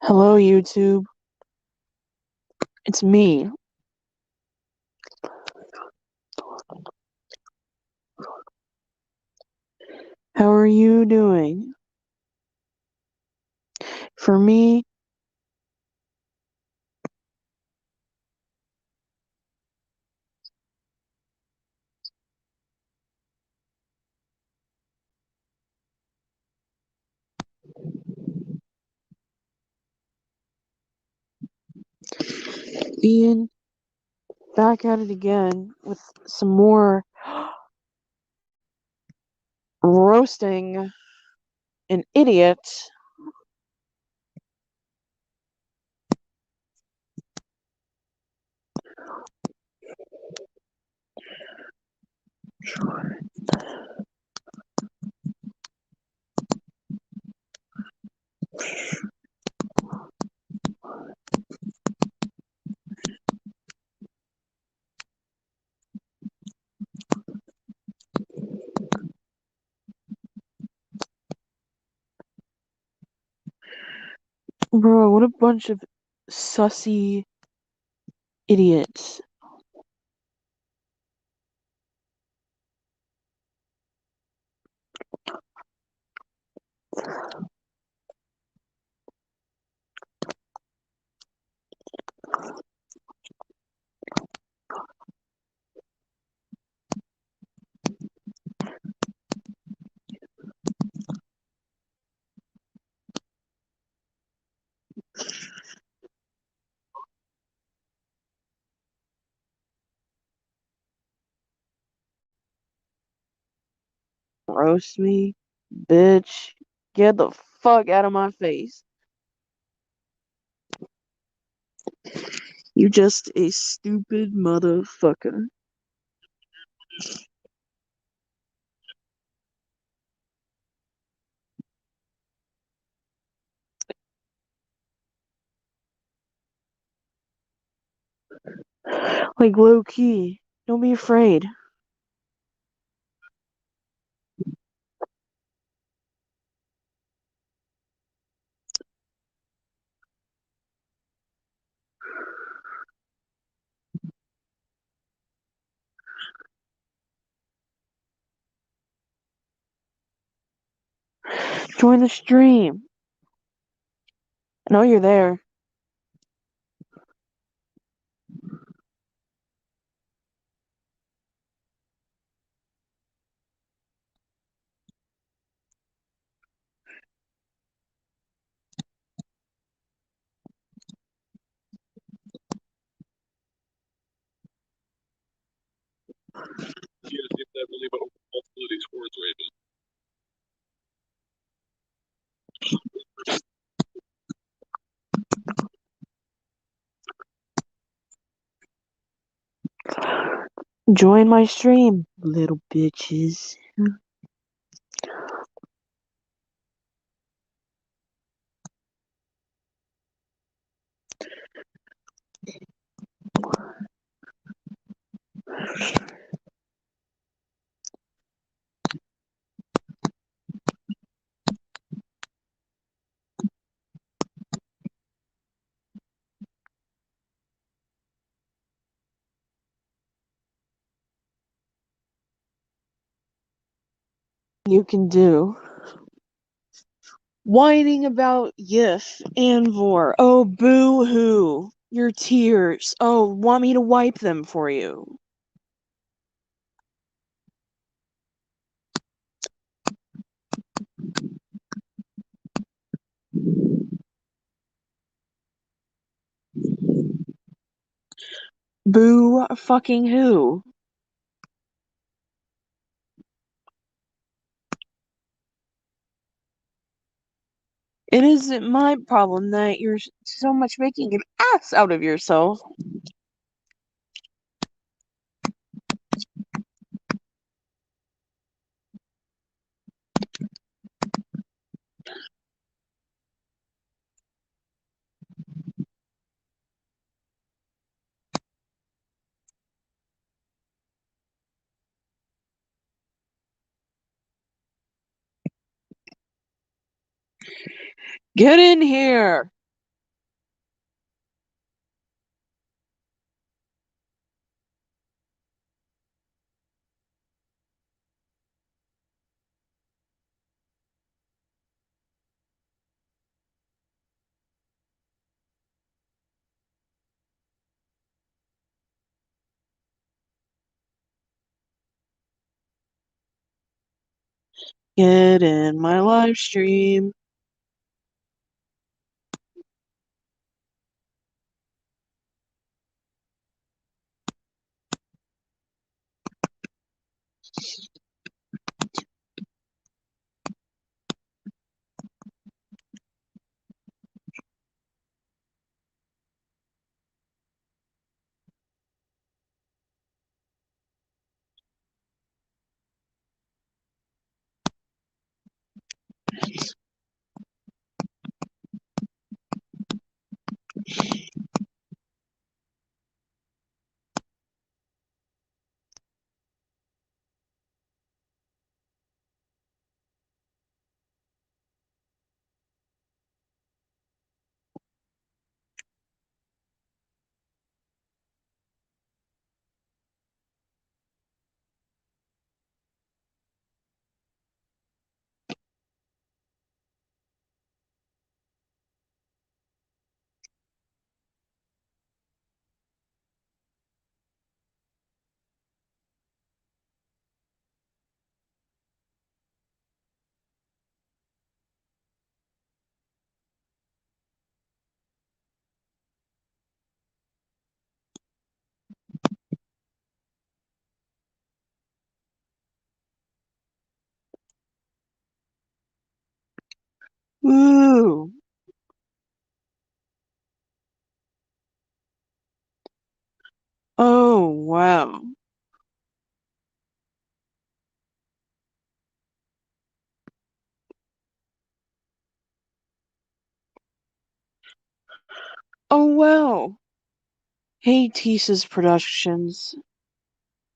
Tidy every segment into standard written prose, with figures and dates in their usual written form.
Hello, YouTube. It's me. How are you doing? For me, being back at it again with some more roasting an idiot. Bro, what a bunch of sussy idiots. Roast me, bitch. Get the fuck out of my face. You just a stupid motherfucker. Like, low key. Don't be afraid. Join the stream. I know you're there. Join my stream, little bitches. You can do. Whining about Yif and Vor. Oh, boo hoo. Your tears. Oh, want me to wipe them for you. Boo fucking who? It isn't my problem that you're so much making an ass out of yourself. Get in here. Get in my live stream. Ooh. Oh, wow. Oh, wow. Hey, Teases Productions.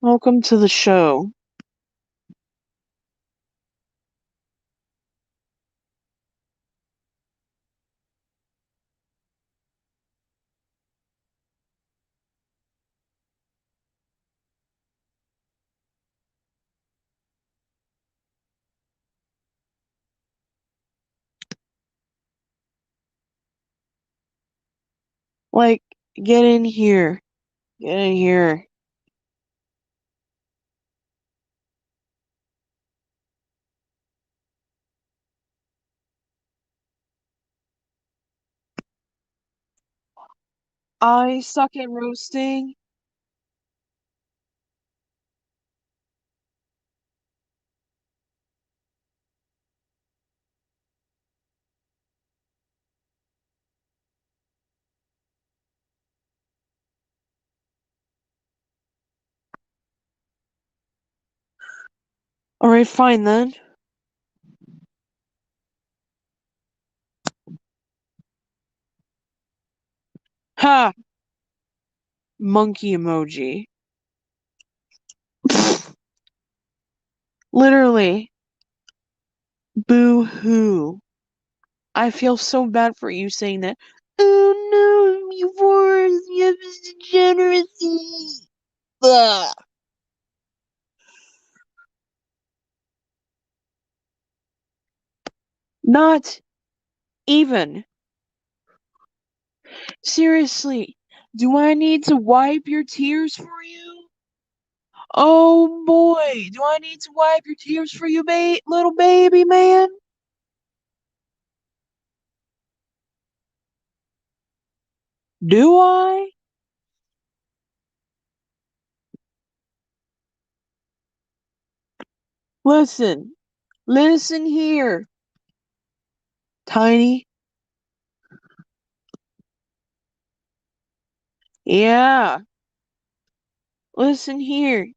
Welcome to the show. Like, get in here. Get in here. I suck at roasting. Alright, fine then. Ha! Monkey emoji. Literally. Boo hoo. I feel so bad for you saying that. Oh no, you forced me of degeneracy. Ugh. Not even. Seriously, do I need to wipe your tears for you? Oh boy, do I need to wipe your tears for you, little baby man? Do I? Listen, listen here, Tiny. Yeah, listen here.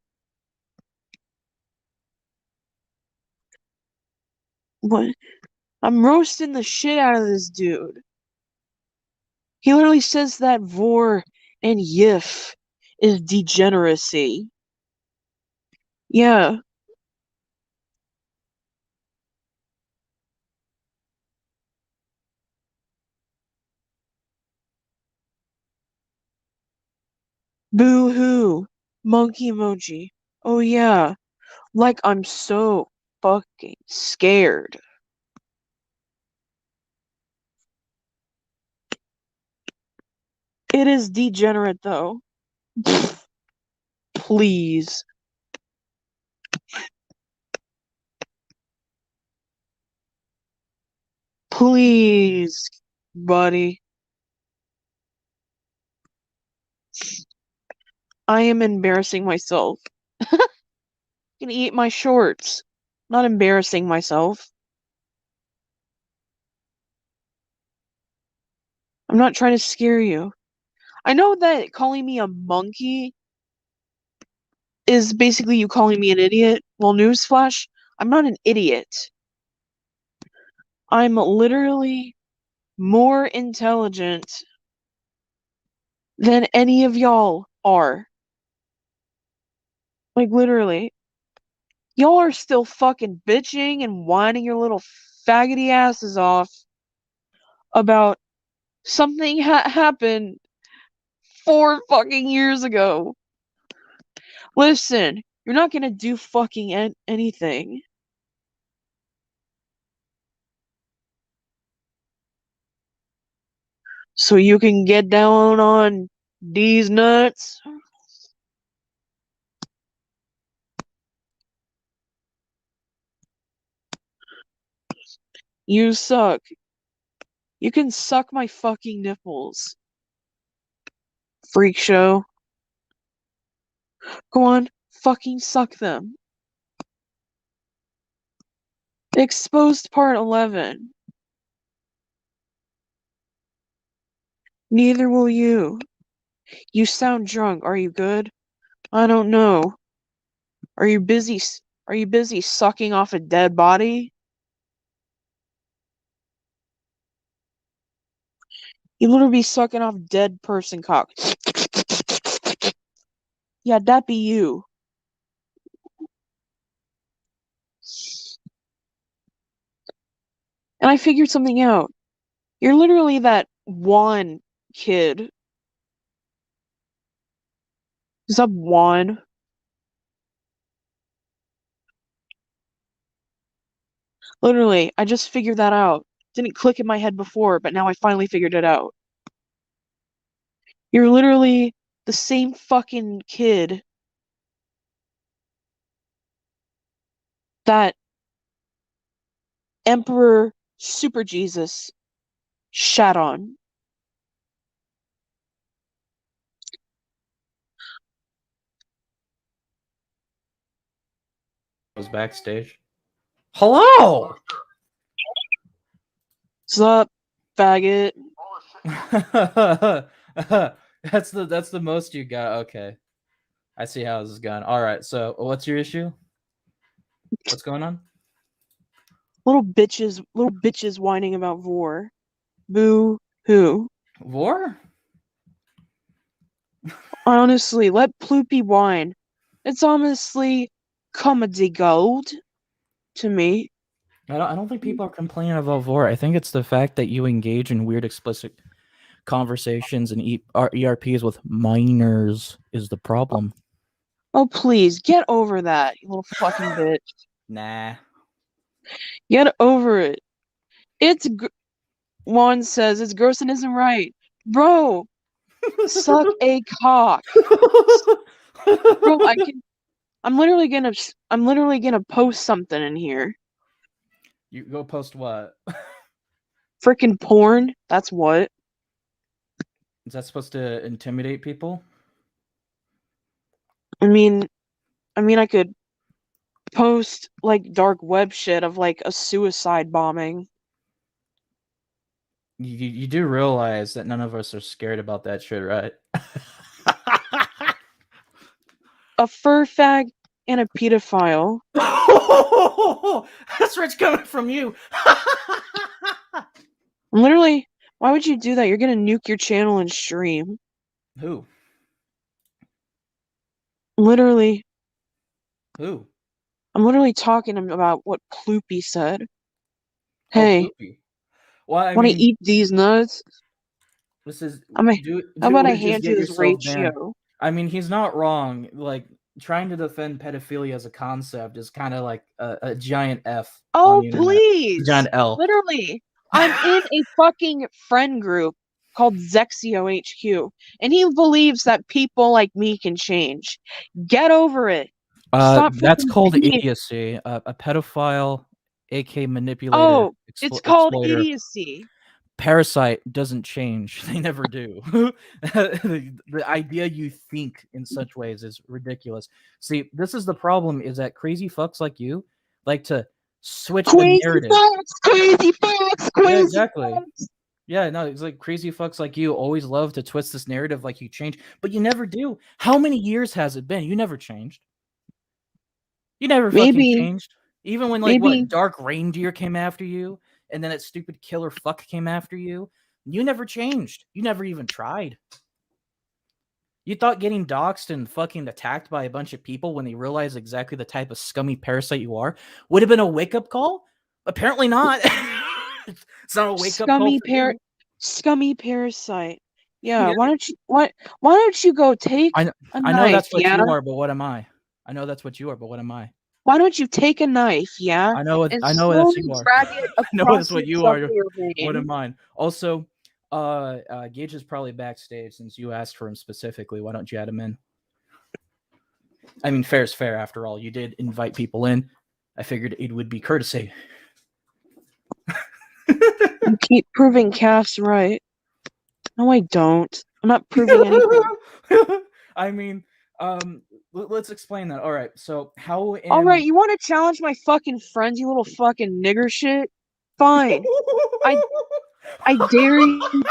What? I'm roasting the shit out of this dude. He literally says that vor and yif is degeneracy. Yeah, boo hoo, monkey emoji. Oh yeah, like I'm so fucking scared. It is degenerate though. Please. Please, buddy. I am embarrassing myself. You can eat my shorts. Not embarrassing myself. I'm not trying to scare you. I know that calling me a monkey is basically you calling me an idiot. Well, newsflash, I'm not an idiot. I'm literally more intelligent than any of y'all are. Like, literally. Y'all are still fucking bitching and whining your little faggoty asses off about something happened 4 fucking years ago. Listen, you're not gonna do fucking anything. So you can get down on these nuts? You suck. You can suck my fucking nipples. Freak show. Go on, fucking suck them. Exposed part 11. Neither will you. You sound drunk. Are you good? I don't know. Are you busy? Are you busy sucking off a dead body? You literally be sucking off dead person cock. Yeah, that be you. And I figured something out. You're literally that one kid. Is up one? Literally, I just figured that out. Didn't click in my head before, but now I finally figured it out. You're literally the same fucking kid that Emperor Super Jesus shat on. Was backstage. Hello. What's up, faggot? That's the most you got. Okay, I see how this is going. All right. So, what's your issue? What's going on? Little bitches whining about Vor. Boo hoo. War? Honestly, let Ploopy whine. It's honestly comedy gold to me. I don't think people are complaining about war. I think it's the fact that you engage in weird, explicit conversations and ERPs with minors is the problem. Oh, please, get over that, you little fucking bitch. Nah. Get over it. Juan says it's gross and isn't right. Bro, suck a cock. Bro, I'm literally gonna post something in here. You go post what? Frickin' porn, that's what. Is that supposed to intimidate people? I mean, I could post like dark web shit of like a suicide bombing. You do realize that none of us are scared about that shit, right? A fur fag and a pedophile. That's where it's coming from you. Literally, why would you do that? You're gonna nuke your channel and stream. Who? Literally. Who? I'm literally talking about what Ploopy said. Oh, Hey, Ploopy. Well, I wanna mean, eat these nuts? this is How do about I it. Just hand you get this yourself banned. ratio? I mean, he's not wrong. Like trying to defend pedophilia as a concept is kind of like a giant F on Oh, the internet. please! Giant L. Literally, I'm in a fucking friend group called Zexio HQ, and he believes that people like me can change. Get over it. Stop That's freaking called being. idiocy. A pedophile AK manipulator, Oh, it's called exploiter. idiocy. Parasite doesn't change. They never do. The idea you think in such ways is ridiculous. See, this is the problem: is that crazy fucks like you like to switch the Crazy narrative. facts, crazy facts, Yeah, crazy exactly. facts. Yeah, no, it's like crazy fucks like you always love to twist this narrative like you change, but you never do. How many years has it been? You never changed. You never fucking Maybe, changed. Even when like what maybe Dark Reindeer came after you, and then that stupid killer fuck came after you, you never changed. You never even tried. You thought getting doxxed and fucking attacked by a bunch of people when they realized exactly the type of scummy parasite you are would have been a wake up call? Apparently not. It's not a wake up call scummy for you. scummy parasite. Yeah, Yeah. why don't you go take a I know knife, that's what yeah? you are, but what am I? I know that's what you are, but what am I? Why don't you take a knife, yeah, and I know that's slowly you are. drag it I know that's across your what you are. subway What vein? am I? Also, Gage is probably backstage since you asked for him specifically. Why don't you add him in? I mean, fair is fair after all. You did invite people in. I figured it would be courtesy. You keep proving Cass right. No, I don't. I'm not proving anything. I mean, let's explain that. All right. So, how All right, in you want to challenge my fucking friends, you little fucking nigger shit? Fine. I I dare you.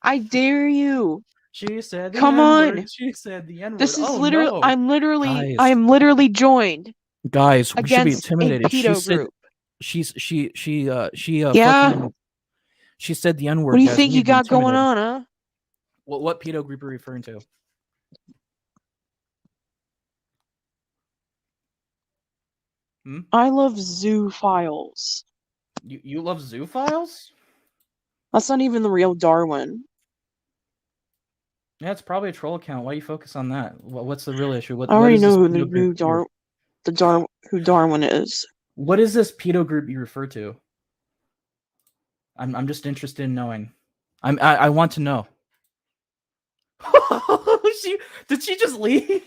I dare you. She said the Come N word. on. She said the N word. This is Oh literally no, I guys, am literally joined we should be against a intimidated. She pedo said group. she Yeah? fucking she said the N What word, do you guys. think We you need to be got going intimidated. on, huh? What pedo group are you referring to? Hmm? I love zoo files. You love zoophiles? That's not even the real Darwin. Yeah, it's probably a troll account. Why you focus on that? What's the real issue? I What already is know this who the pedo group? new who Darwin is. What is this pedo group you refer to? I'm just interested in knowing. I want to know. she did she just leave?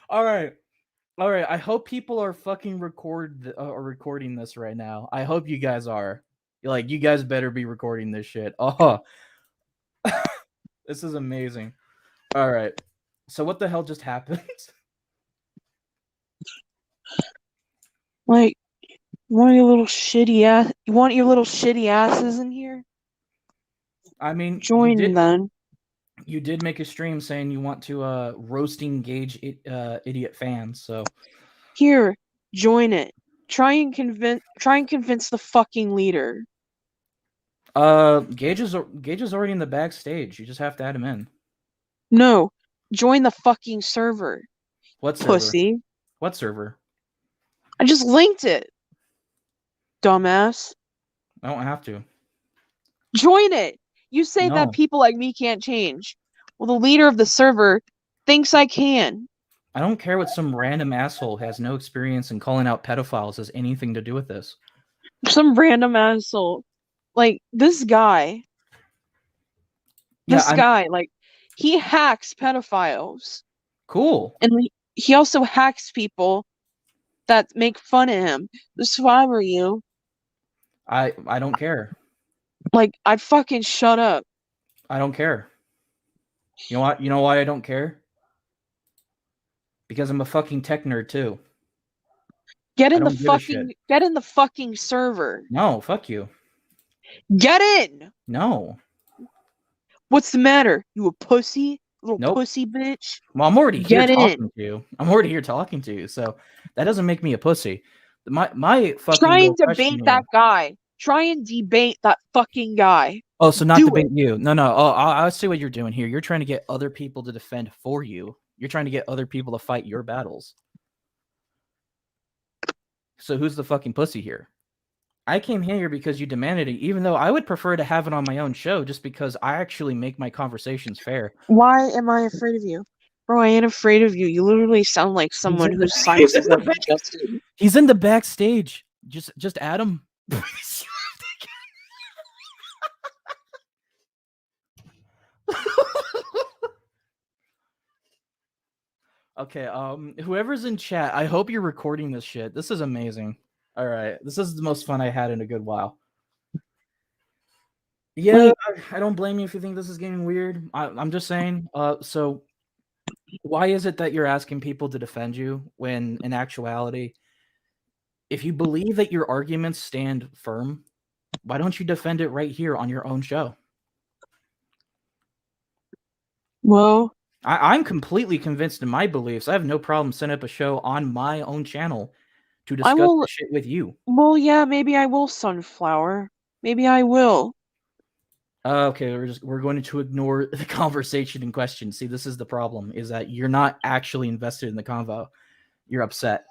All right. All right. I hope people are fucking recording this right now. I hope you guys are. Like, you guys better be recording this shit. Oh, this is amazing. All right. So what the hell just happened? Like, you want your little shitty asses in here? I mean, Join then. you did make a stream saying you want to roasting gauge idiot fans. So Here, join it. Try and convince the fucking leader. Gage is already in the backstage. You just have to add him in. No, join the fucking server, What server? pussy. What server? I just linked it, dumbass. I don't have to. Join it. You say that No. people like me can't change. Well, the leader of the server thinks I can. I don't care what some random asshole who has no experience in calling out pedophiles has anything to do with this. Some random asshole. Like, this guy. Yeah, I'm Like, he hacks pedophiles. cool. And he also hacks people that make fun of him. This if I were you. I don't care. Like, I'd fucking shut up. I don't care. You know what? You know why I don't care? Because I'm a fucking tech nerd too. I don't give a shit. Get in the fucking server. No, fuck you. Get in. No. What's the matter? You a pussy? Little Nope. pussy bitch? Well, I'm already here Get talking in. to you. I'm already here talking to you, so that doesn't make me a pussy. My fucking Try real and question debate here. that guy. Try and debate that fucking guy. Oh, so not Do it. debate you. No. Oh, I see what you're doing here. You're trying to get other people to defend for you. You're trying to get other people to fight your battles. So who's the fucking pussy here? I came here because you demanded it, even though I would prefer to have it on my own show just because I actually make my conversations fair. Why am I afraid of you? Bro, I ain't afraid of you. You literally sound like He's someone in the whose he's in sinuses the are back, congested. he's in the backstage. Just add him. Okay, whoever's in chat, I hope you're recording this shit. This is amazing. All right, this is the most fun I had in a good while. Yeah, Like, I don't blame you if you think this is getting weird. I'm just saying. So why is it that you're asking people to defend you when, in actuality, if you believe that your arguments stand firm, why don't you defend it right here on your own show? well, I'm completely convinced in my beliefs. I have no problem setting up a show on my own channel to I discuss will. this shit with you. Well, yeah, maybe I will, Sunflower. Maybe I will. Okay, we're going to ignore the conversation in question. See, this is the problem: is that you're not actually invested in the convo. You're upset,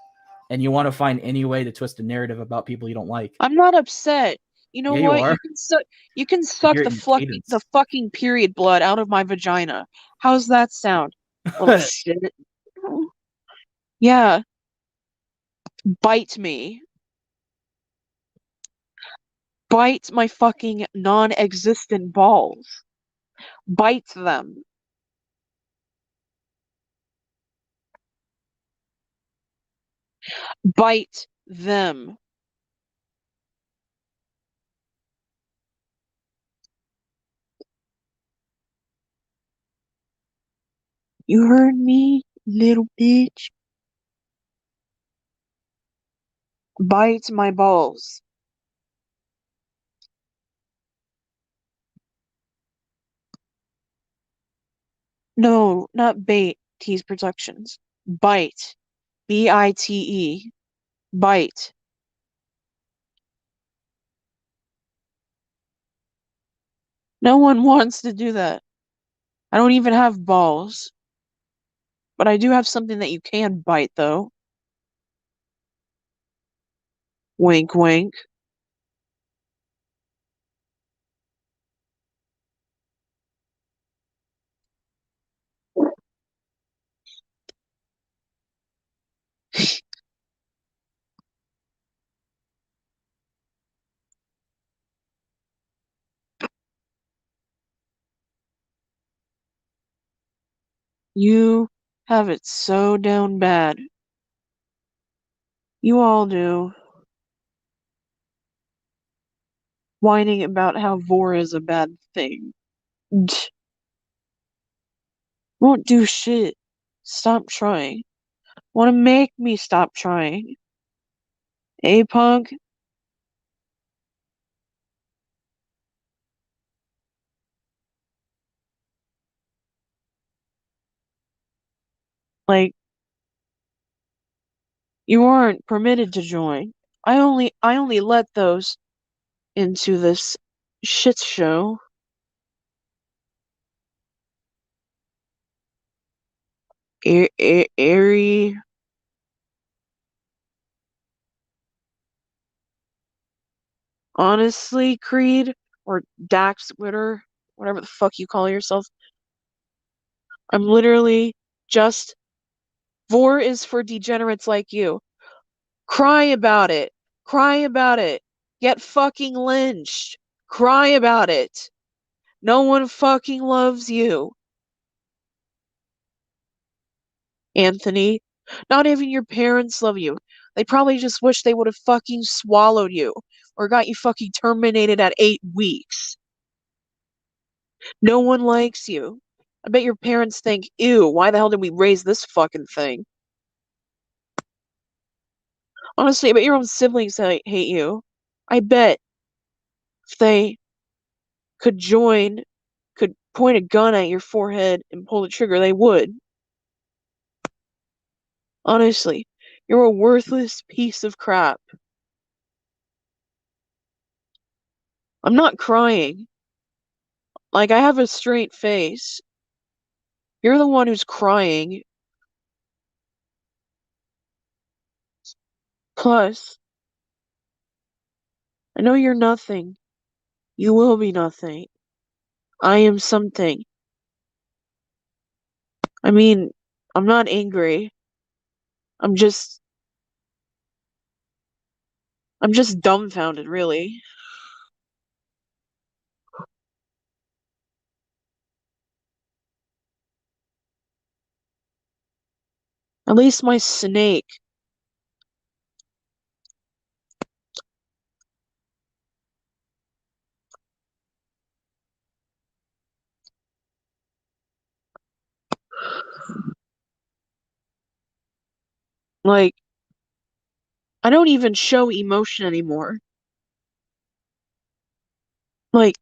and you want to find any way to twist a narrative about people you don't like. I'm not upset. You know Yeah, you what? are. You can I suck hear it in your the cadence. fucking period blood out of my vagina. How's that sound? Little shit. Yeah, bite me. Bite my fucking non-existent balls. Bite them. Bite them. You heard me, little bitch? Bite my balls. No, not bait. Tease Productions. Bite. B-I-T-E. Bite. No one wants to do that. I don't even have balls. But I do have something that you can bite, though. Wink, wink. You have it so down bad. You all do. Whining about how vor is a bad thing. Won't do shit. Stop trying. Wanna make me stop trying. Eh, punk? Like, you aren't permitted to join. I only let those into this shit show. Airy. Honestly, Creed, or Dax Witter, whatever the fuck you call yourself, I'm literally just. Vor is for degenerates like you. Cry about it. Cry about it. Get fucking lynched. Cry about it. No one fucking loves you, Anthony. Not even your parents love you. They probably just wish they would have fucking swallowed you or got you fucking terminated at 8 weeks. No one likes you. I bet your parents think, ew, why the hell did we raise this fucking thing? Honestly, I bet your own siblings hate you. I bet if they could join, could point a gun at your forehead and pull the trigger, they would. Honestly, you're a worthless piece of crap. I'm not crying. Like, I have a straight face. You're the one who's crying. Plus, I know you're nothing. You will be nothing. I am something. I mean, I'm not angry. I'm just I'm just dumbfounded, really. At least my snake. Like, I don't even show emotion anymore. Like,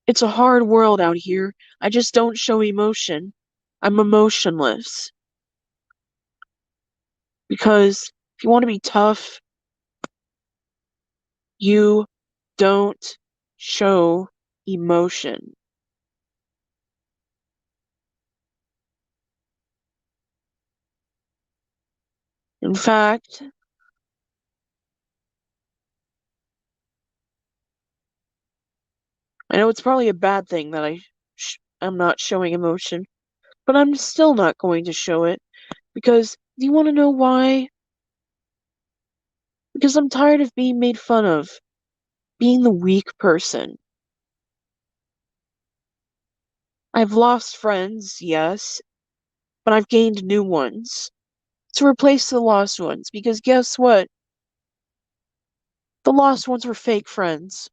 it's a hard world out here. I just don't show emotion. I'm emotionless. Because if you want to be tough, you don't show emotion. In fact, I know it's probably a bad thing that I'm not showing emotion, but I'm still not going to show it because do you want to know why? Because I'm tired of being made fun of, being the weak person. I've lost friends, yes, but I've gained new ones to replace the lost ones because guess what? The lost ones were fake friends.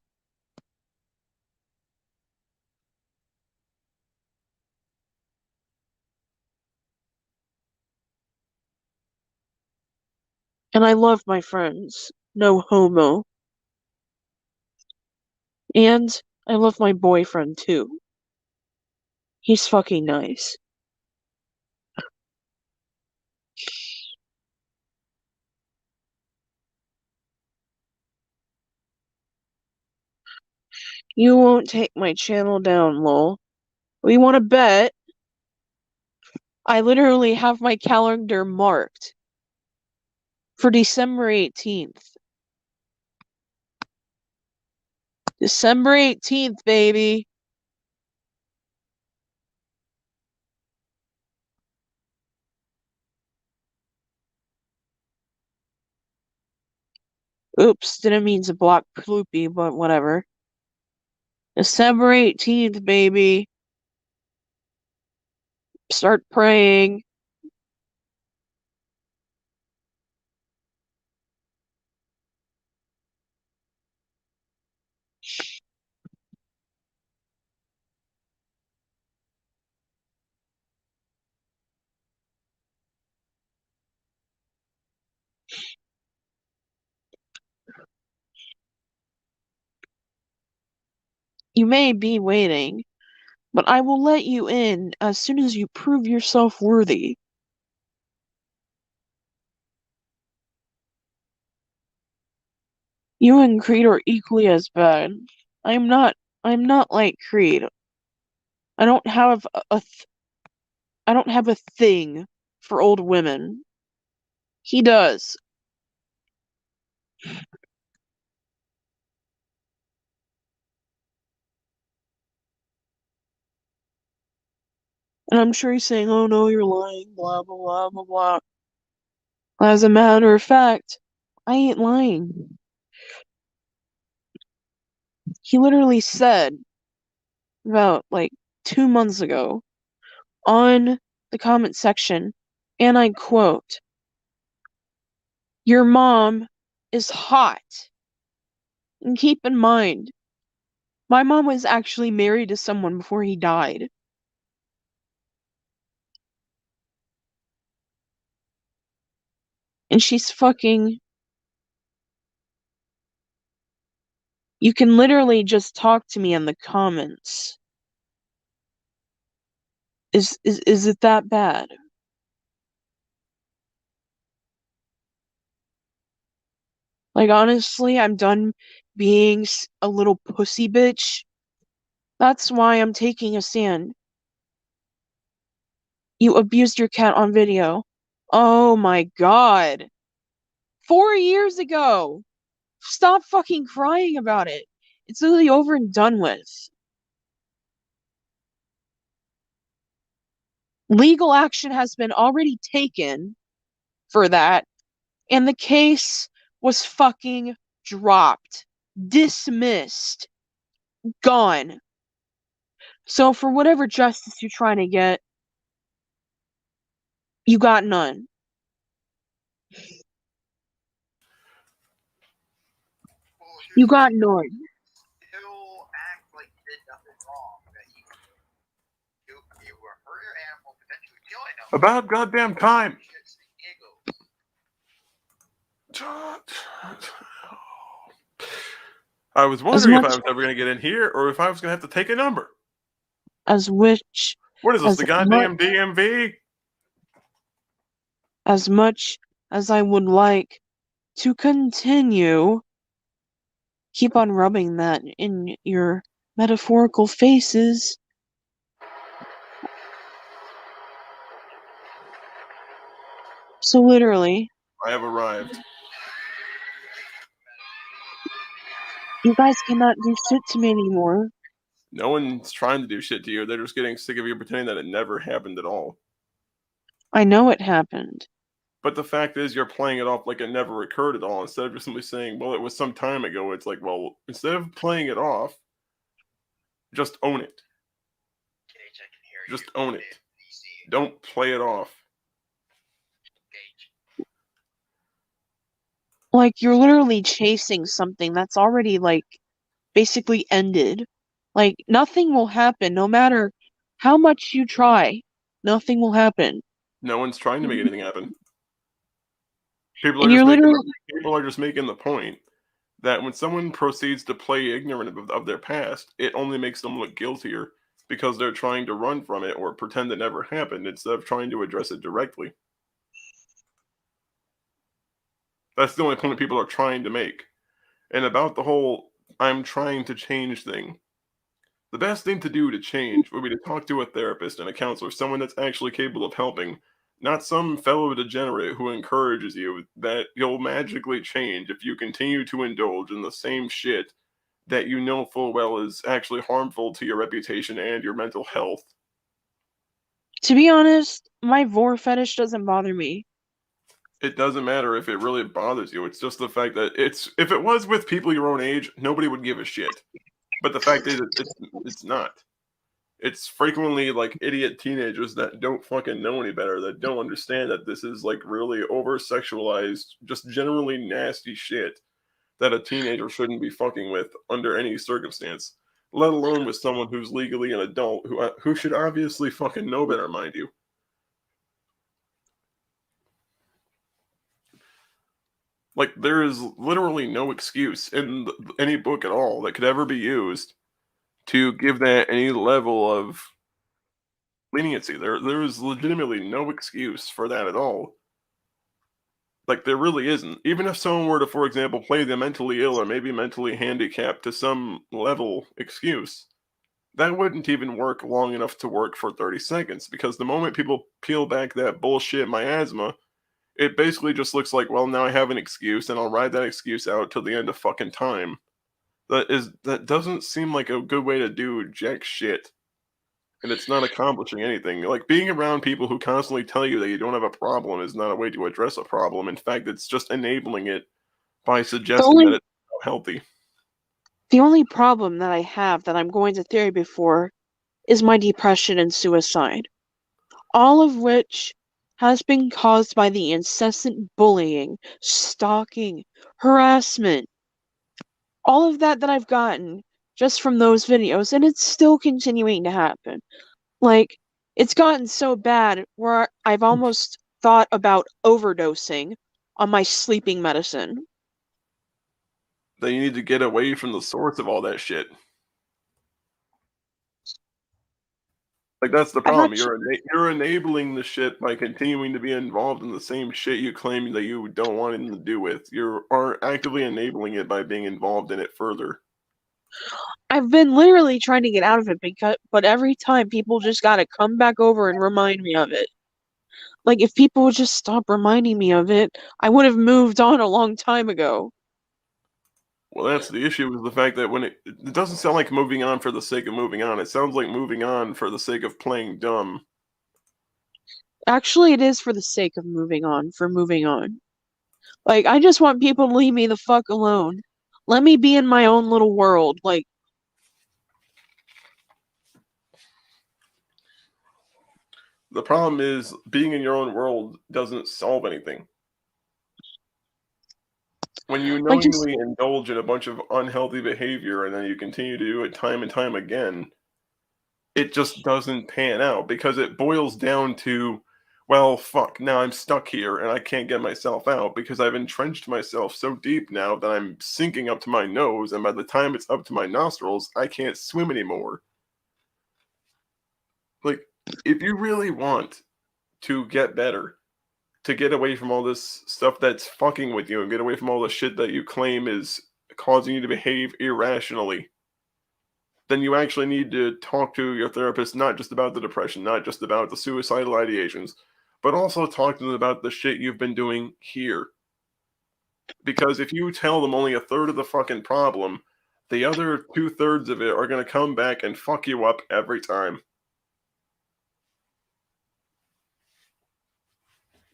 And I love my friends. No homo. And I love my boyfriend too. He's fucking nice. You won't take my channel down, lol. We want to bet? I literally have my calendar marked for December 18th. December 18th, baby. Oops, didn't mean to block Ploopy, but whatever. December 18th, baby. Start praying. You may be waiting, but I will let you in as soon as you prove yourself worthy. You and Creed are equally as bad. I'm not I'm not like Creed. I don't have I don't have a thing for old women. He does. And I'm sure he's saying, "Oh no, you're lying, blah blah blah blah blah." As a matter of fact, I ain't lying. He literally said about like 2 months ago on the comment section, and I quote, "Your mom is hot." And keep in mind, my mom was actually married to someone before he died. And she's fucking. You can literally just talk to me in the comments. Is it that bad? Like honestly, I'm done being a little pussy bitch. That's why I'm taking a stand. You abused your cat on video. Oh my god. 4 years ago. Stop fucking crying about it. It's literally over and done with. Legal action has been already taken for that, and the case was fucking dropped, dismissed, gone. So for whatever justice you're trying to get, You got none. You got none. He'll act like he did nothing wrong. That you were hurt your animal, potentially killing him. About goddamn time. I was wondering if I was ever going to get in here, or if I was going to have to take a number. As which, What is this, as the goddamn DMV? As much as I would like to continue, keep on rubbing that in your metaphorical faces. So literally, I have arrived. you guys cannot do shit to me anymore. No one's trying to do shit to you. They're just getting sick of you pretending that it never happened at all. I know it happened. But the fact is, you're playing it off like it never occurred at all. Instead of just simply saying, well, it was some time ago, it's like, well, instead of playing it off, just own it. Gage, I can hear Just you. own it. Don't play it off. Gage. Like, you're literally chasing something that's already, like, basically ended. Like, nothing will happen, no matter how much you try. Nothing will happen. No one's trying to make anything happen. People And are you're just making the point that when someone proceeds to play ignorant of their past, it only makes them look guiltier because they're trying to run from it or pretend it never happened instead of trying to address it directly. That's the only point people are trying to make. And about the whole I'm trying to change thing, the best thing to do to change would be to talk to a therapist and a counselor, someone that's actually capable of helping, not some fellow degenerate who encourages you that you'll magically change if you continue to indulge in the same shit that you know full well is actually harmful to your reputation and your mental health. To be honest, my vor fetish doesn't bother me. It doesn't matter if it really bothers you. It's just the fact that if it was with people your own age, nobody would give a shit. But the fact is, it's not. It's frequently like idiot teenagers that don't fucking know any better, that don't understand that this is like really over sexualized, just generally nasty shit that a teenager shouldn't be fucking with under any circumstance, let alone with someone who's legally an adult who should obviously fucking know better, mind you. Like, there is literally no excuse in any book at all that could ever be used to give that any level of leniency. There is legitimately no excuse for that at all. Like, there really isn't. Even if someone were to, for example, play the mentally ill or maybe mentally handicapped to some level excuse, that wouldn't even work long enough to work for 30 seconds, because the moment people peel back that bullshit miasma, it basically just looks like, well, now I have an excuse, and I'll ride that excuse out till the end of fucking time. That doesn't seem like a good way to do jack shit. And it's not accomplishing anything. Like, being around people who constantly tell you that you don't have a problem is not a way to address a problem. In fact, it's just enabling it by suggesting that it's healthy. The only problem that I have that I'm going to therapy for is my depression and suicide. All of which has been caused by the incessant bullying, stalking, harassment, all of that I've gotten just from those videos, and it's still continuing to happen. Like, it's gotten so bad where I've almost thought about overdosing on my sleeping medicine. Then you need to get away from the source of all that shit. Like, that's the problem. You're enabling the shit by continuing to be involved in the same shit you claim that you don't want anything to do with. You are actively enabling it by being involved in it further. I've been literally trying to get out of it, but every time people just gotta come back over and remind me of it. Like, if people would just stop reminding me of it, I would have moved on a long time ago. Well, that's the issue, is the fact that when it doesn't sound like moving on for the sake of moving on. It sounds like moving on for the sake of playing dumb. Actually, it is for the sake of moving on, for moving on. Like, I just want people to leave me the fuck alone. Let me be in my own little world. Like, The problem is being in your own world doesn't solve anything. When you Like, just knowingly indulge in a bunch of unhealthy behavior and then you continue to do it time and time again, it just doesn't pan out because it boils down to, well, fuck, now I'm stuck here and I can't get myself out because I've entrenched myself so deep now that I'm sinking up to my nose, and by the time it's up to my nostrils, I can't swim anymore. Like, if you really want to get better, to get away from all this stuff that's fucking with you and get away from all the shit that you claim is causing you to behave irrationally, then you actually need to talk to your therapist not just about the depression, not just about the suicidal ideations, but also talk to them about the shit you've been doing here. Because if you tell them only a third of the fucking problem, the other 2/3 of it are going to come back and fuck you up every time.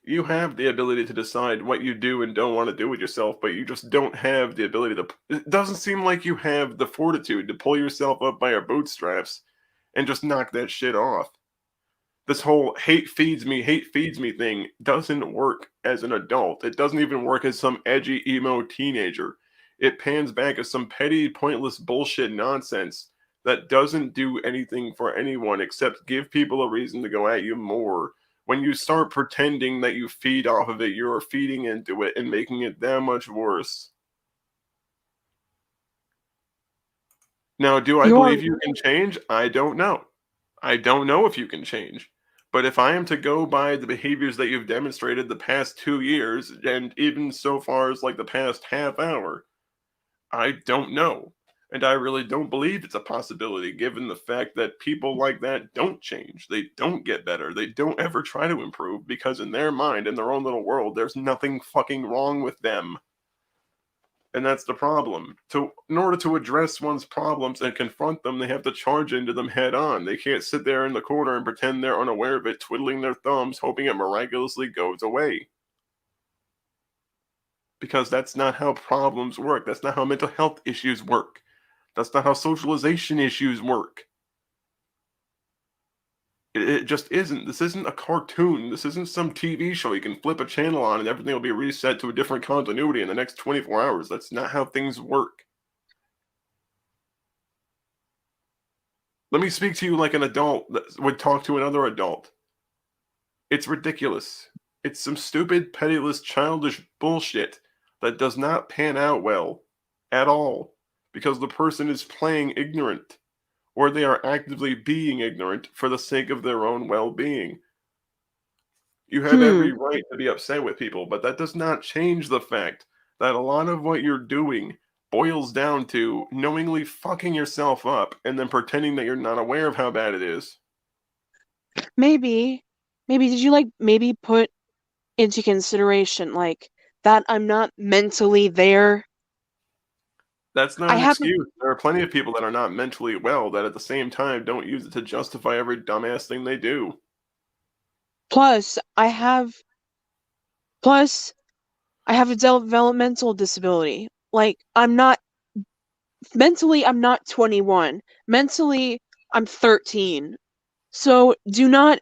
You have the ability to decide what you do and don't want to do with yourself, but you just don't have the ability to. It doesn't seem like you have the fortitude to pull yourself up by your bootstraps and just knock that shit off. This whole hate feeds me thing doesn't work as an adult. It doesn't even work as some edgy emo teenager. It pans back as some petty, pointless bullshit nonsense that doesn't do anything for anyone except give people a reason to go at you more. When you start pretending that you feed off of it, you're feeding into it and making it that much worse. Now, do I you are believe you can change? I don't know. I don't know if you can change. But if I am to go by the behaviors that you've demonstrated the past 2 years, and even so far as like the past half hour, I don't know. And I really don't believe it's a possibility given the fact that people like that don't change. They don't get better. They don't ever try to improve because in their mind, in their own little world, there's nothing fucking wrong with them. And that's the problem. In order to address one's problems and confront them, they have to charge into them head on. They can't sit there in the corner and pretend they're unaware of it, twiddling their thumbs, hoping it miraculously goes away. Because that's not how problems work. That's not how mental health issues work. That's not how socialization issues work. It just isn't. This isn't a cartoon. This isn't some TV show you can flip a channel on and everything will be reset to a different continuity in the next 24 hours. That's not how things work. Let me speak to you like an adult that would talk to another adult. It's ridiculous. It's some stupid, pitiless, childish bullshit that does not pan out well at all because the person is playing ignorant or they are actively being ignorant for the sake of their own well-being. You have every right to be upset with people, but that does not change the fact that a lot of what you're doing boils down to knowingly fucking yourself up and then pretending that you're not aware of how bad it is. maybe did you like maybe put into consideration like that I'm not mentally there? That's not I an haven't. excuse. There are plenty of people that are not mentally well that at the same time don't use it to justify every dumbass thing they do. Plus, I have a developmental disability. Like, I'm not 21. Mentally, I'm 13. So do not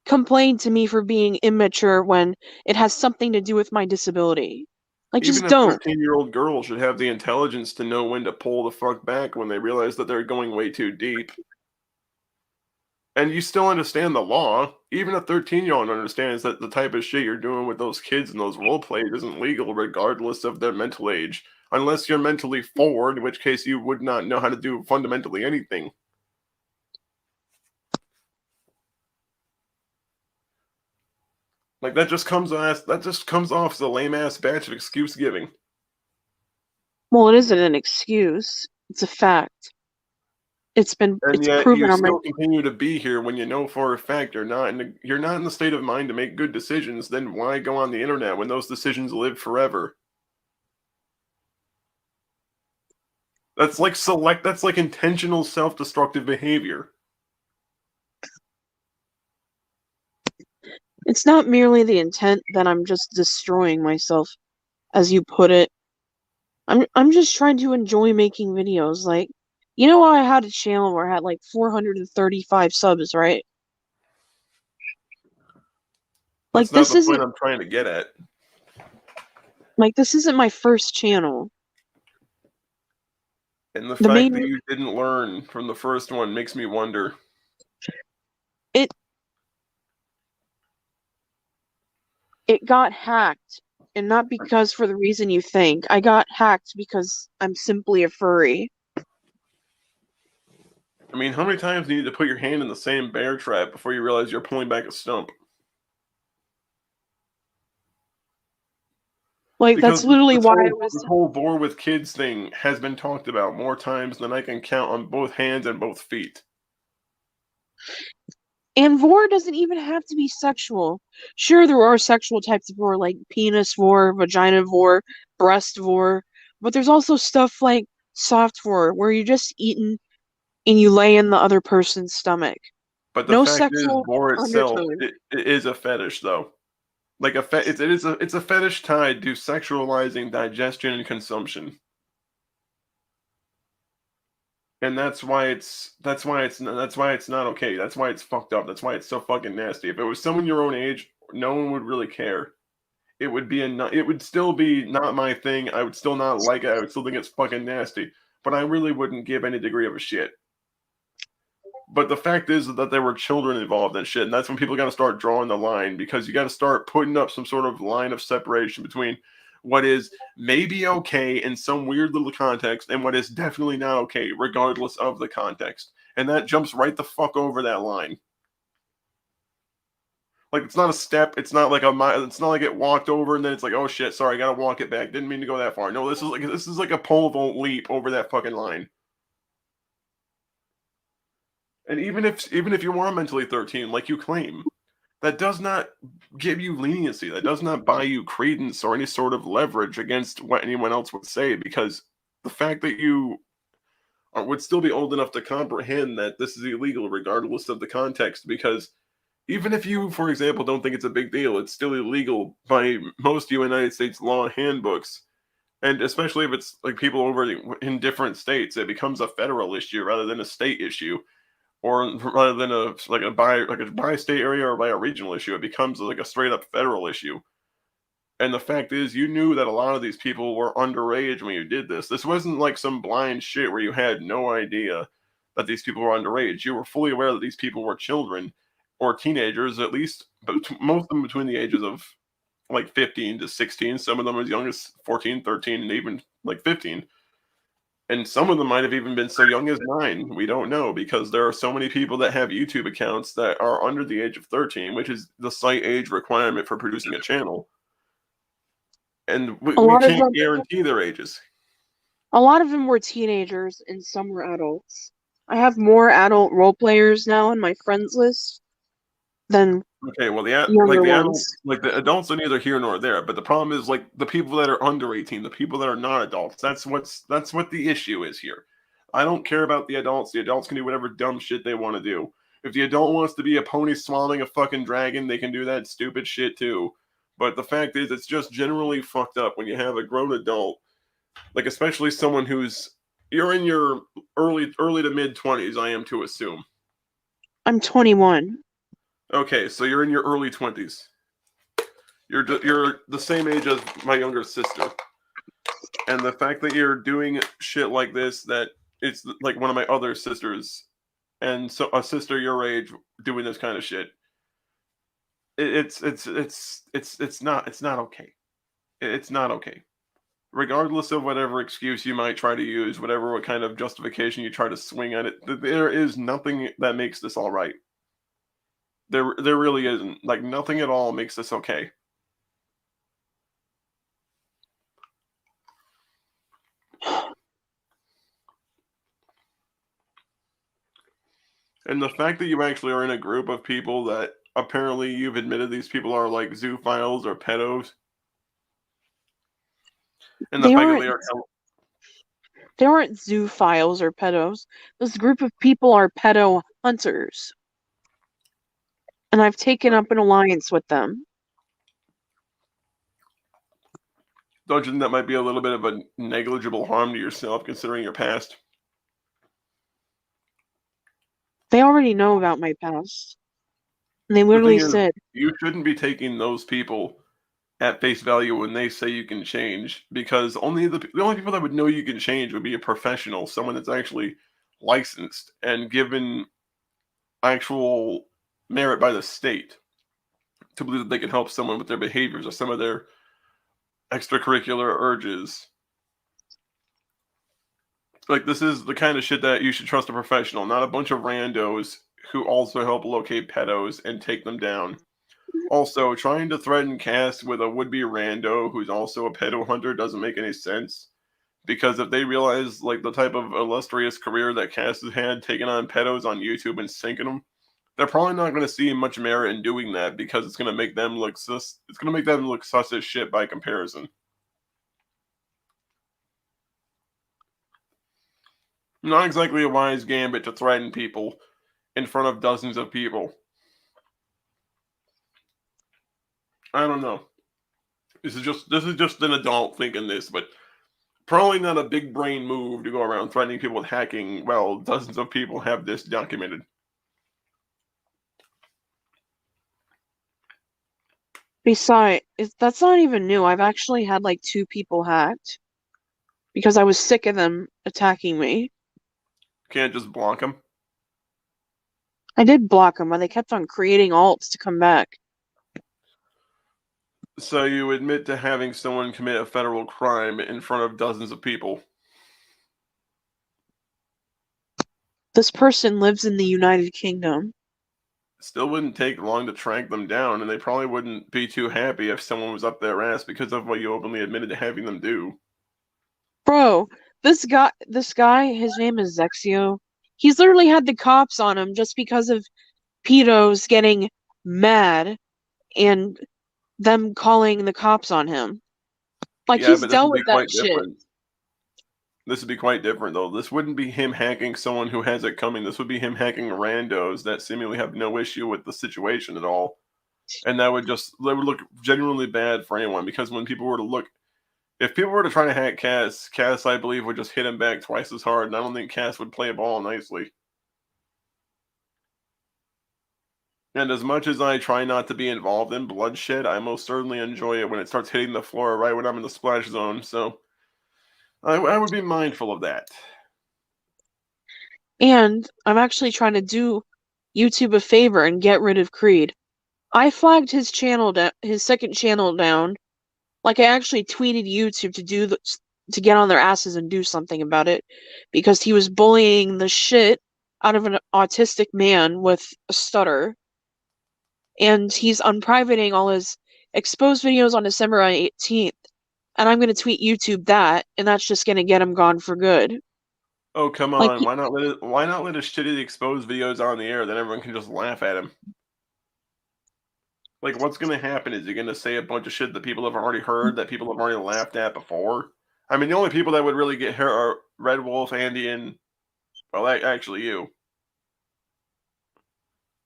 complain to me for being immature when it has something to do with my disability. Like, Even just a don't. 13-year-old girl should have the intelligence to know when to pull the fuck back when they realize that they're going way too deep. And you still understand the law. Even a 13-year-old understands that the type of shit you're doing with those kids and those role plays isn't legal regardless of their mental age. Unless you're mentally forward, in which case you would not know how to do fundamentally anything. Like that just comes off as a lame ass batch of excuse giving. Well, it isn't an excuse. It's a fact. And It's yet you proven on my. still continue to be here when you know for a fact you're not in the state of mind to make good decisions. Then why go on the internet when those decisions live forever? That's like intentional self-destructive behavior. It's not merely the intent that I'm just destroying myself, as you put it. I'm just trying to enjoy making videos. Like, you know, I had a channel where I had like 435 subs, right? Like, That's not this the point isn't I'm trying to get at. this isn't my first channel. And the The fact that main you didn't learn from the first one makes me wonder. it got hacked, and not because for the reason you think. I got hacked because I'm simply a furry. I mean, how many times do you need to put your hand in the same bear trap before you realize you're pulling back a stump? Like, Because that's literally this why I whole, was. this whole Vor with kids thing has been talked about more times than I can count on both hands and both feet. And vor doesn't even have to be sexual. Sure, there are sexual types of vor, like penis vor, vagina vor, breast vor, but there's also stuff like soft vor, where you're just eating and you lay in the other person's stomach. But the No fact is, sexual Vor itself, undertone. it is a fetish, though. Like it's a fetish tied to sexualizing digestion and consumption. And that's why it's not okay. That's why it's fucked up. That's why it's so fucking nasty. If it was someone your own age, no one would really care. It would be it would still be not my thing. I would still not like it. I would still think it's fucking nasty. But I really wouldn't give any degree of a shit. But the fact is that there were children involved in shit, and that's when people got to start drawing the line, because you got to start putting up some sort of line of separation between what is maybe okay in some weird little context and what is definitely not okay, regardless of the context. And that jumps right the fuck over that line. Like, it's not a step. It's not like it's not like it walked over and then it's like, oh shit, sorry, I gotta walk it back. Didn't mean to go that far. No, this is like a pole vault leap over that fucking line. And even if you are mentally 13, like you claim, that does not give you leniency. That does not buy you credence or any sort of leverage against what anyone else would say, because the fact that you would still be old enough to comprehend that this is illegal regardless of the context, because even if you, for example, don't think it's a big deal, it's still illegal by most United States law handbooks. And especially if it's like people over in different states, it becomes a federal issue rather than a state issue. Or rather than a by state area or by a regional issue, it becomes like a straight up federal issue. And the fact is, you knew that a lot of these people were underage when you did this. This wasn't like some blind shit where you had no idea that these people were underage. You were fully aware that these people were children or teenagers, at least, but most of them between the ages of like 15 to 16. Some of them as young as 14, 13, and even like 15. And some of them might have even been so young as 9. We don't know, because there are so many people that have YouTube accounts that are under the age of 13, which is the site age requirement for producing a channel. And A we lot of can't them, guarantee their ages. a lot of them were teenagers, and some were adults. I have more adult role players now on my friends list than Okay, well, younger ones. the adults are neither here nor there. But the problem is, like, the people that are under 18, the people that are not adults. That's what the issue is here. I don't care about the adults. The adults can do whatever dumb shit they want to do. If the adult wants to be a pony swallowing a fucking dragon, they can do that stupid shit too. But the fact is, it's just generally fucked up when you have a grown adult, like especially someone you're in your early to mid 20s. I am to assume. I'm 21. Okay, so you're in your early 20s. You're the same age as my younger sister, and the fact that you're doing shit like this, that it's like one of my other sisters, and so a sister your age doing this kind of shit, it's not okay. It's not okay. Regardless of whatever excuse you might try to use, what kind of justification you try to swing at it, there is nothing that makes this all right. There really isn't. Like, nothing at all makes this okay. And the fact that you actually are in a group of people that apparently you've admitted these people are like zoophiles or pedos, and the They fact that aren't they are they aren't zoophiles or pedos. This group of people are pedo hunters. And I've taken up an alliance with them. don't you think that might be a little bit of a negligible harm to yourself considering your past? They already know about my past. And they The thing literally is, said, you shouldn't be taking those people at face value when they say you can change, because the only people that would know you can change would be a professional, someone that's actually licensed and given actual merit by the state to believe that they can help someone with their behaviors or some of their extracurricular urges. Like, this is the kind of shit that you should trust a professional, not a bunch of randos who also help locate pedos and take them down. Also, trying to threaten Cass with a would-be rando who's also a pedo hunter doesn't make any sense. Because if they realize, like, the type of illustrious career that Cass has had taking on pedos on YouTube and sinking them, they're probably not going to see much merit in doing that because it's going to make them look sus. It's going to make them look sus as shit by comparison. Not exactly a wise gambit to threaten people in front of dozens of people. I don't know. This is just an adult thinking this, but probably not a big brain move to go around threatening people with hacking. Well, dozens of people have this documented. besides, that's not even new. I've actually had like 2 people hacked because I was sick of them attacking me. Can't just block them. I did block them, but they kept on creating alts to come back. So you admit to having someone commit a federal crime in front of dozens of people. This person lives in the United Kingdom. Still wouldn't take long to track them down, and they probably wouldn't be too happy if someone was up their ass because of what you openly admitted to having them do. Bro, this guy, his name is Zexio. He's literally had the cops on him just because of pedos getting mad and them calling the cops on him. Like, Yeah, he's but this dealt would be with that quite shit. different. This would be quite different, though. This wouldn't be him hacking someone who has it coming. This would be him hacking randos that seemingly have no issue with the situation at all. And that would look genuinely bad for anyone, because when people were to look, if people were to try to hack Cass, I believe, would just hit him back twice as hard, and I don't think Cass would play ball nicely. And as much as I try not to be involved in bloodshed, I most certainly enjoy it when it starts hitting the floor right when I'm in the splash zone, so I would be mindful of that. And I'm actually trying to do YouTube a favor and get rid of Creed. I flagged his his second channel down. Like, I actually tweeted YouTube to get on their asses and do something about it because he was bullying the shit out of an autistic man with a stutter. And he's unprivating all his exposed videos on December 18th. And I'm going to tweet YouTube that, and that's just going to get him gone for good. Oh, come Like, on. Why not let his shitty exposed videos on the air, then everyone can just laugh at him? Like, what's gonna happen? Is he gonna say a bunch of shit that people have already heard, that people have already laughed at before? I mean, the only people that would really get hurt are Red Wolf, Andy, and, well, actually you.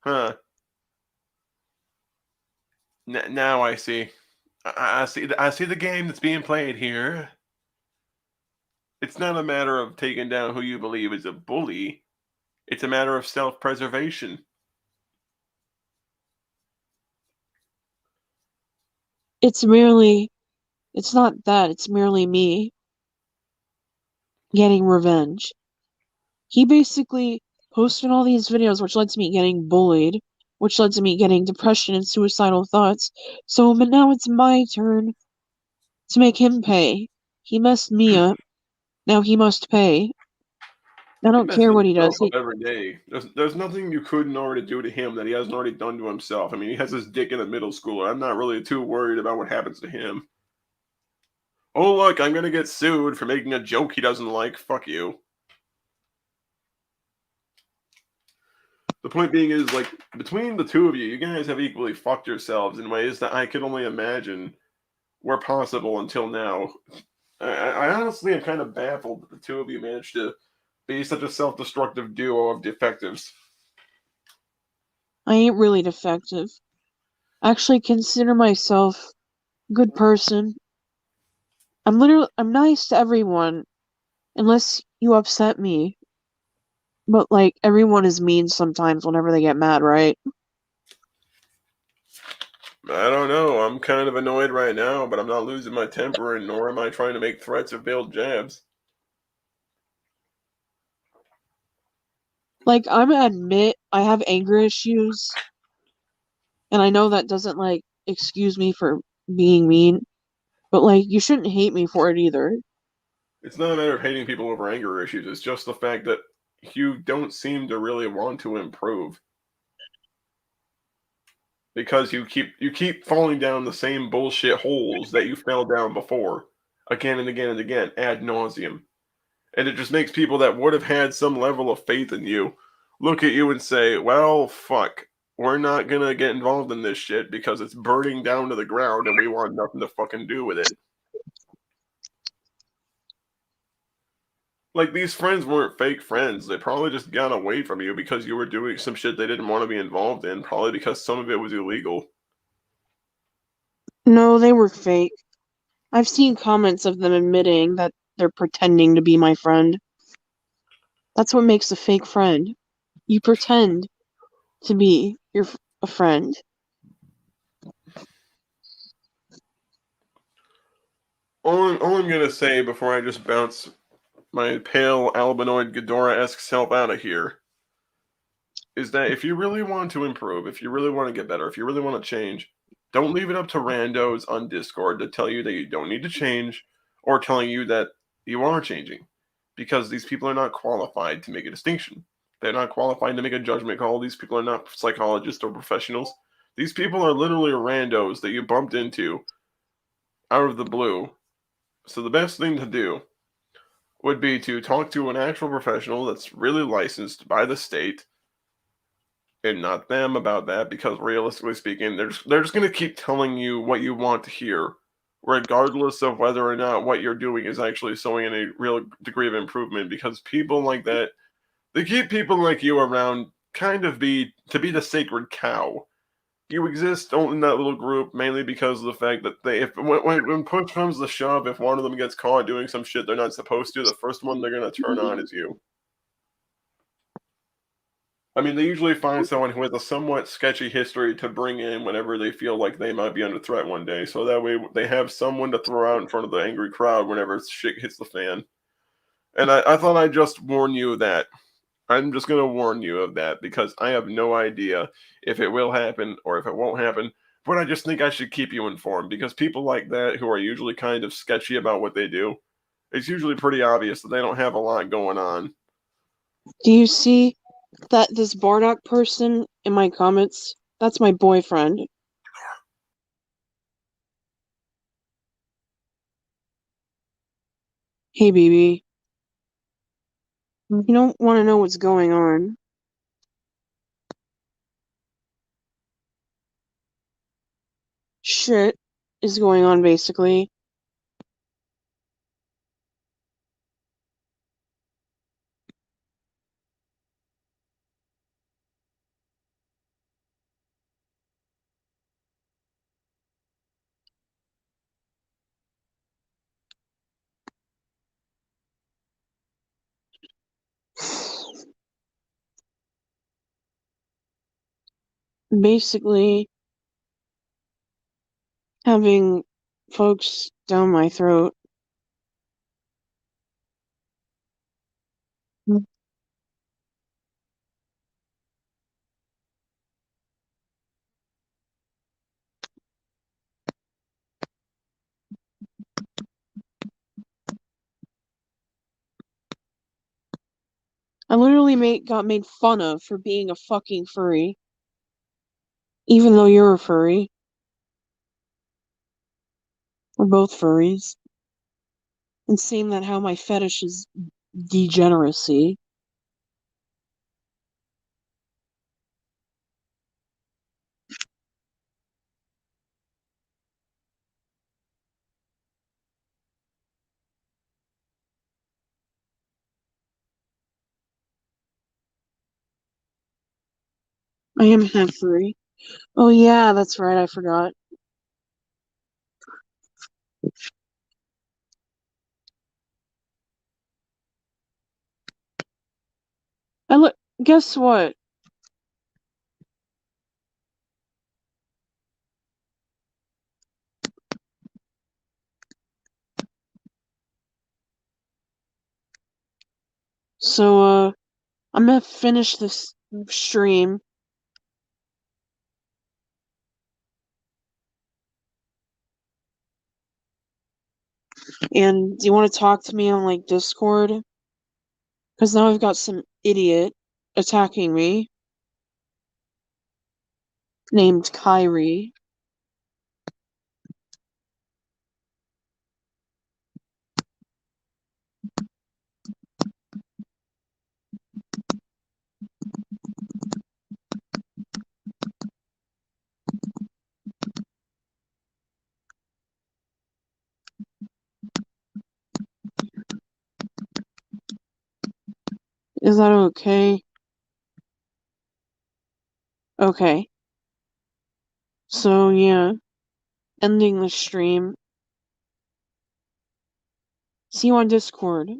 Huh. Now I see. I see the game that's being played here. It's not a matter of taking down who you believe is a bully. It's a matter of self-preservation. it's not that, it's merely me getting revenge. He basically posted all these videos, which led to me getting bullied, which led to me getting depression and suicidal thoughts. But now it's my turn to make him pay. He messed me up. Now he must pay. I He don't care messes what he himself does. up every day. There's nothing you couldn't already do to him that he hasn't already done to himself. I mean, he has his dick in a middle schooler. I'm not really too worried about what happens to him. Oh, look, I'm gonna get sued for making a joke he doesn't like. Fuck you. The point being is, like, between the two of you, you guys have equally fucked yourselves in ways that I could only imagine were possible until now. I honestly am kind of baffled that the two of you managed to be such a self-destructive duo of defectives. I ain't really defective. I actually consider myself a good person. I'm nice to everyone, unless you upset me. But, like, everyone is mean sometimes whenever they get mad, right? I don't know. I'm kind of annoyed right now, but I'm not losing my temper, and nor am I trying to make threats or veiled jabs. Like, I'm gonna admit I have anger issues, and I know that doesn't, like, excuse me for being mean, but, like, you shouldn't hate me for it either. It's not a matter of hating people over anger issues. It's just the fact that you don't seem to really want to improve because you keep falling down the same bullshit holes that you fell down before, again and again and again, ad nauseum. And it just makes people that would have had some level of faith in you look at you and say, well, fuck, we're not gonna get involved in this shit because it's burning down to the ground and we want nothing to fucking do with it. Like, these friends weren't fake friends. They probably just got away from you because you were doing some shit they didn't want to be involved in, probably because some of it was illegal. No, they were fake. I've seen comments of them admitting that they're pretending to be my friend. That's what makes a fake friend. You pretend to be a friend. All I'm gonna say before I just bounce my pale albinoid Ghidorah-esque self out of here is that if you really want to improve, if you really want to get better, if you really want to change, don't leave it up to randos on Discord to tell you that you don't need to change or telling you that you are changing. Because these people are not qualified to make a distinction. They're not qualified to make a judgment call. These people are not psychologists or professionals. These people are literally randos that you bumped into out of the blue. So the best thing to do would be to talk to an actual professional that's really licensed by the state and not them about that, because realistically speaking, they're just going to keep telling you what you want to hear, regardless of whether or not what you're doing is actually showing any real degree of improvement, because people like that, they keep people like you around kind of to be the sacred cow. You exist in that little group mainly because of the fact that when push comes to shove, if one of them gets caught doing some shit they're not supposed to, the first one they're going to turn on is you. I mean, they usually find someone who has a somewhat sketchy history to bring in whenever they feel like they might be under threat one day, so that way they have someone to throw out in front of the angry crowd whenever shit hits the fan. And I thought I'd just warn you of that. I'm just going to warn you of that because I have no idea if it will happen or if it won't happen, but I just think I should keep you informed because people like that who are usually kind of sketchy about what they do, it's usually pretty obvious that they don't have a lot going on. Do you see that this Bardock person in my comments? That's my boyfriend. Hey, BB. You don't want to know what's going on. Shit is going on, basically. Basically, having folks down my throat. I literally got made fun of for being a fucking furry. Even though you're a furry. We're both furries. And saying that how my fetish is degeneracy. I am half furry. Oh yeah, that's right, I forgot. I look. Guess what? So, I'm gonna finish this stream. And do you want to talk to me on, like, Discord? Because now I've got some idiot attacking me named Kyrie. Is that okay? Okay. So, yeah. Ending the stream. See you on Discord.